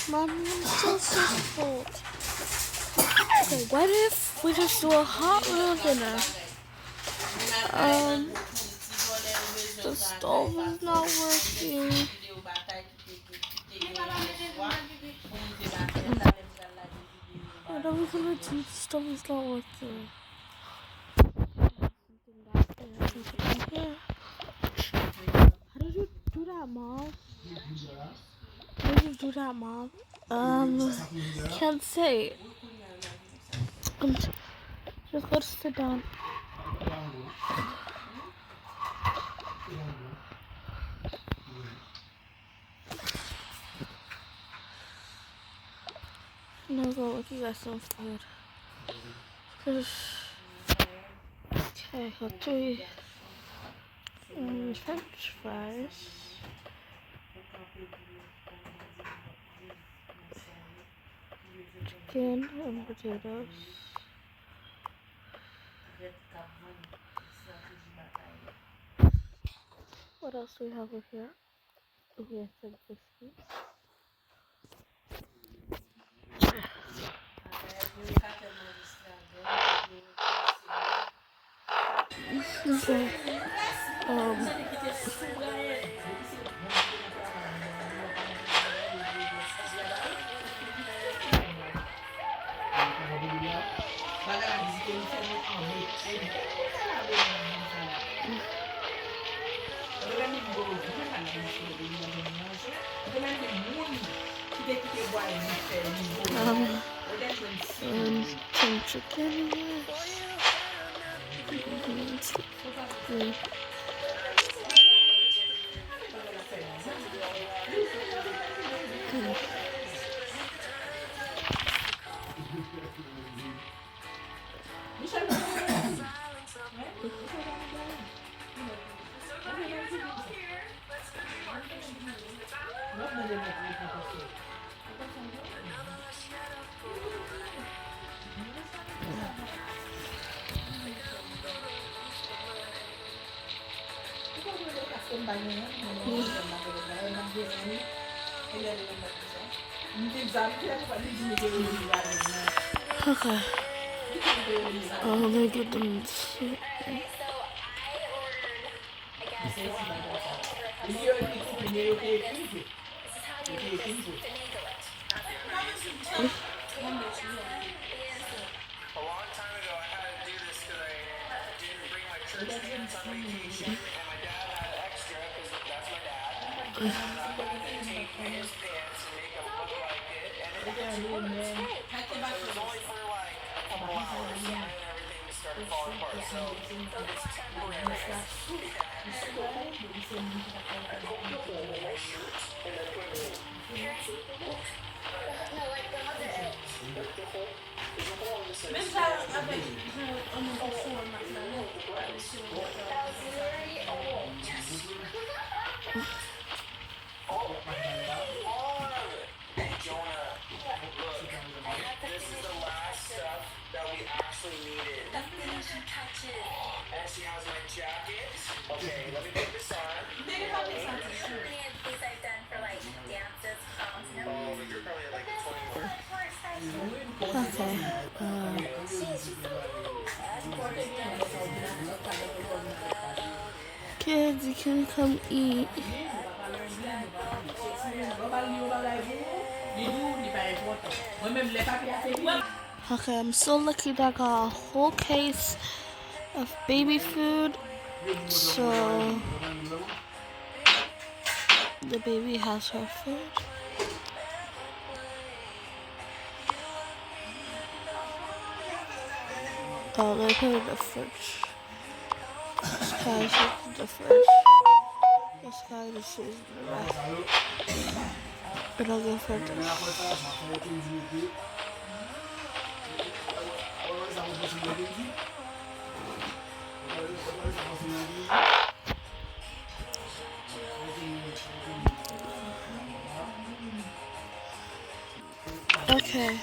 Mommy, I'm so full. Okay, what if we just do a hot little dinner? The stove is not working. What are we gonna do? The stove is not working. How did you do that, Mom? How did you do that, Mom? Can't say. Just go to sit down. I'm gonna go with you guys some food. Okay, got 3 French fries. Chicken and potatoes. What else do we have over here? We have some biscuits. Okay. Some chicken. Okay. Let me get them. A long time ago, I had to do this because I didn't bring my church pants on vacation, and my dad had extra because that's my dad. And I had to take his pants and make them look like it, and it actually worked. But it was only for like a couple hours, and then everything just started falling apart. So it's temporary. I don't know my shirt, and I put it in. No, like the other edge. Like the hole. There's a hole in the center. That was literally a hole. Yes. Oh, hey, Jonah. Look, this is the last stuff that we actually needed. The finishing touches. And she has my jacket. Okay, let me put this on. How many of these I've done for like dances, proms, and everything. Oh, you're probably like 21. Kids, you can come eat. Okay, I'm so lucky that I got a whole case of baby food. So the baby has her food. Oh, they put it in the fridge. This guy's in the fridge. This guy is in the back. But I'll give her this. Okay.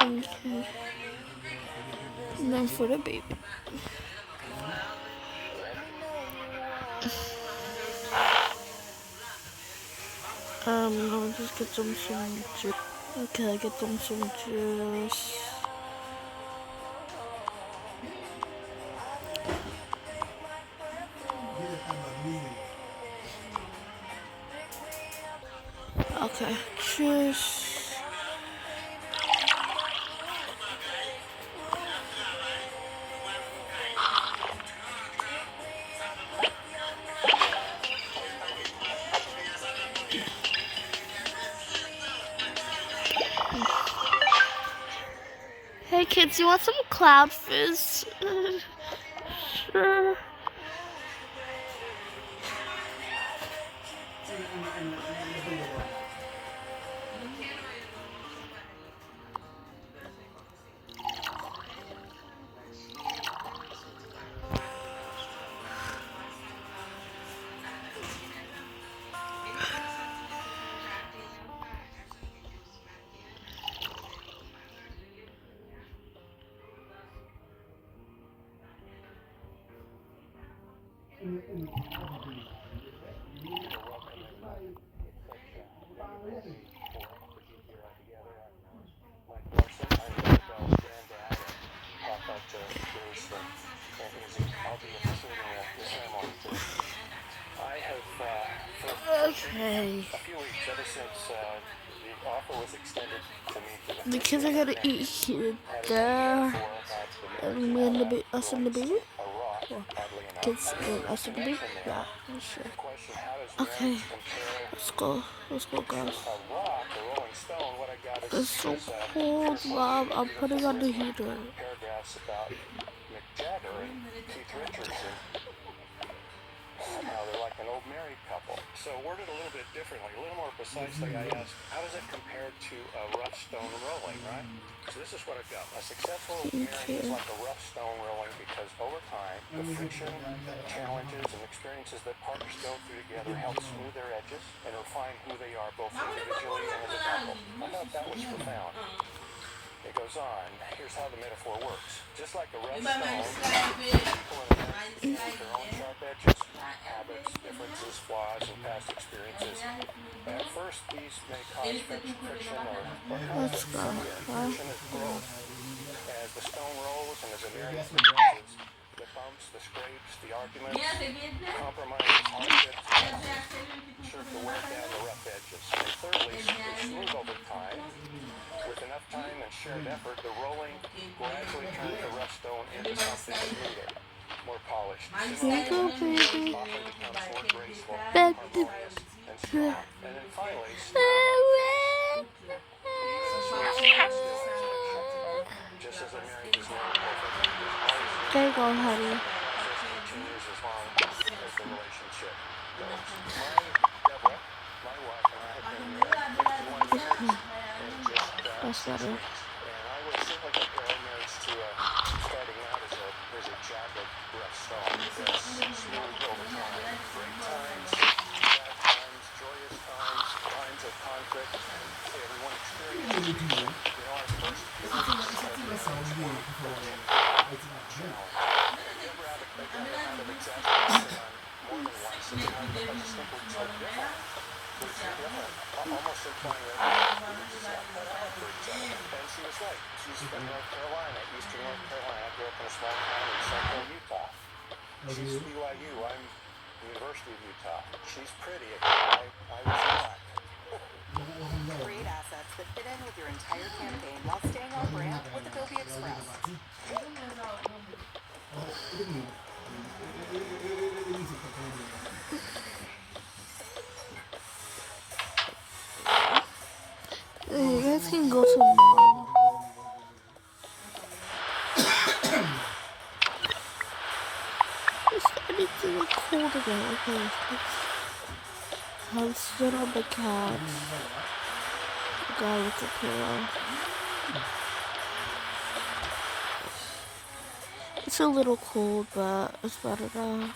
Okay. And then for the baby. I'll just get them some juice. Okay, get them some juice. Okay, juice. Hey kids, you want some cloud fizz? Sure. Okay. The kids are gonna eat here, there, and me and us and the baby. Or kids and us and the baby. Yeah, I'm sure. Okay, let's go. Let's go, guys. It's so cold, Mom. I'm putting on the heater. Now they're like an old married couple. So worded a little bit differently, a little more precisely, I asked, how does it compare to a rough stone rolling, right? So this is what I've got. A successful marriage is like a rough stone rolling because over time, the friction, challenges, and experiences that partners go through together help smooth their edges and refine who they are both individually and as a couple. I thought that was profound. It goes on. Here's how the metaphor works. Just like a rough stone, people in a marriage with their own sharp edges, habits, differences, flaws, and past experiences. At first, these may cause friction or Let's go. friction is growth. As the stone rolls and as a marriage progresses, the bumps, the scrapes, the arguments, compromises, hardships, serve to wear down the rough edges. And thirdly, they smooth over time. With enough time and shared effort, the rolling gradually turns the rough stone into something smoother, more polished. Here you go, baby. Often becomes more graceful, harmonious, and strong. And then finally, just as a marriage is never perfect, there's always There you go, honey. 18 years as long as the relationship goes. Deborah, my wife, and I have been married 51 years. That's better. And I would simply compare marriage to starting out as a jagged, rough stone that's smooth over time. Great times, bad times, joyous times, times of conflict, and everyone experiences. You know, our first few weeks of marriage were Deborah had of exasperation on more than once, and because it's simply so different. Almost implying that we were just not cut out for each other. And she was right. She's from North Carolina, eastern North Carolina. I grew up in a small town in central Utah. She's BYU. I'm University of Utah. She's pretty. I was not. Great assets that fit in with your entire campaign while staying on brand with Adobe Express. You guys can go to mom. It's starting to get cold again. Okay, I'll sit on the couch. The guy with the pillow. It's a little cold, but it's better now.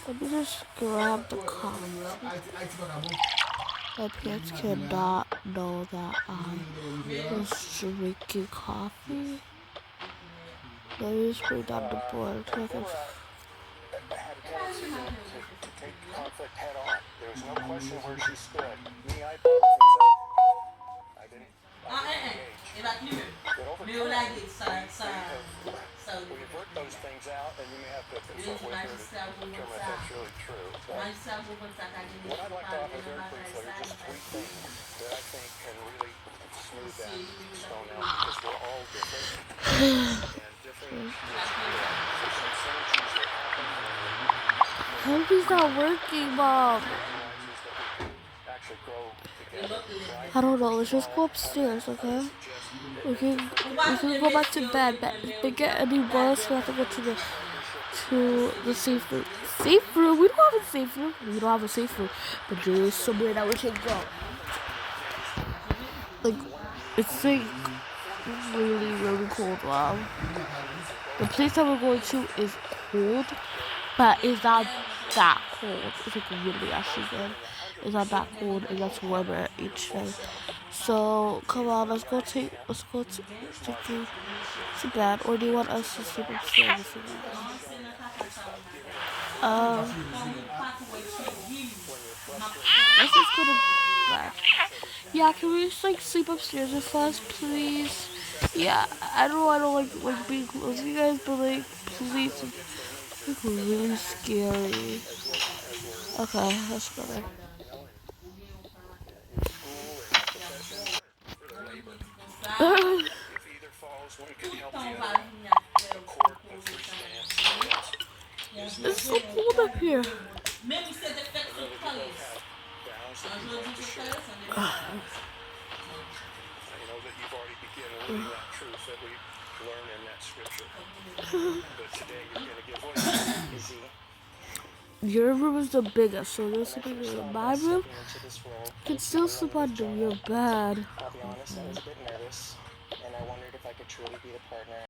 Let me just grab the coffee. My parents cannot know that I was drinking coffee. Let me just bring down the board. Had a tendency to take conflict head on. There was no question where she stood. Me, I brought things up. I didn't engage. But over time, we avert those things out, and you may have to consult with her to determine if that's really true. But what I'd like to offer very briefly are just 3 things that I think can really smooth that stone out, because we're all different. And different some synergies that happen when How is that working, Mom? actually grow together, right? I don't know. Let's just go upstairs, okay? We can go back to bed. But if we get any worse, we have to go to the safe room. Safe room? We don't have a safe room. We don't have a safe room. But there is somewhere that we can go. Like, it's like really, really cold. Wow. The place that we're going to is cold, but it's not that cold. It's like really actually good. It's not that cold. It gets warmer each day. So come on, let's go to bed. Or do you want us to sleep upstairs? Let's just go to bed. Yeah, can we just like sleep upstairs with us, please? Yeah, I don't like being close to you guys, but like please, it's like really scary. Okay, let's go there. if either falls, one can help the other. The court and first chance. It's so cold up here. Balance that we want to share. I know that you've already begun living that truth that we learn in that scripture. But today you're going to give voice. Is he? Your room is the biggest, so you're sleeping in my room. You can still sleep on your bed. I'll be honest, I was a bit nervous, and I wondered if I could truly be the partner